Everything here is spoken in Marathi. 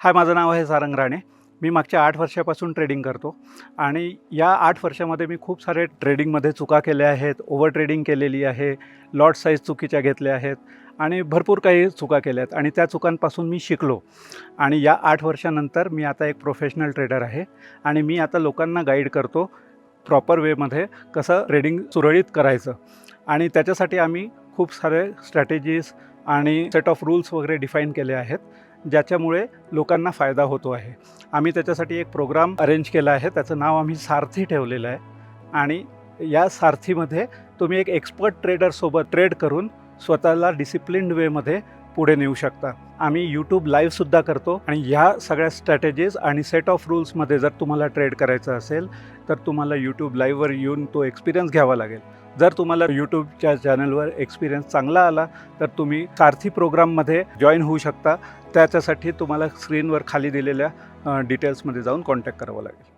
हाय, माझं नाव आहे सारंग राणे. मी मागच्या 8 वर्षापासून ट्रेडिंग करतो आणि या 8 वर्षामध्ये मी खूप सारे ट्रेडिंगमध्ये चुका केल्या आहेत. ओव्हर ट्रेडिंग केलेली आहे, लॉट साईज चुकीच्या घेतल्या आहेत आणि भरपूर काही चुका केल्या आहेत आणि त्या चुकांपासून मी शिकलो. आणि या 8 वर्षानंतर मी आता एक प्रोफेशनल ट्रेडर आहे आणि मी आता लोकांना गाईड करतो प्रॉपर वेमध्ये कसं ट्रेडिंग सुरळीत करायचं. आणि त्याच्यासाठी आम्ही खूप सारे स्ट्रॅटेजीज आणि सेट ऑफ रूल्स वगैरे डिफाईन केले आहेत, ज्याच्यामुळे लोकांना फायदा होतो आहे. आम्ही त्याच्यासाठी एक प्रोग्राम अरेंज केला आहे. त्याचं नाव आम्ही सारथी ठेवलेलं आहे आणि या सारथीमध्ये तुम्ही एक एक्सपर्ट ट्रेडरसोबत ट्रेड करून स्वतःला डिसिप्लिन्ड वेमध्ये पुढे नेऊ शकता. आम्ही यूट्यूब लाईव्हसुद्धा करतो आणि ह्या सगळ्या स्ट्रॅटेजीज आणि सेट ऑफ रूल्समध्ये जर तुम्हाला ट्रेड करायचं असेल तर तुम्हाला यूट्यूब लाईव्हवर येऊन तो एक्सपिरियन्स घ्यावा लागेल. जर तुम्हाला यूट्यूबच्या चॅनलवर एक्सपिरियन्स चांगला आला तर तुम्ही सारथी प्रोग्राममध्ये जॉईन होऊ शकता. त्याच्यासाठी तुम्हाला स्क्रीनवर खाली दिलेल्या डिटेल्समध्ये जाऊन कॉन्टॅक्ट करावं लागेल.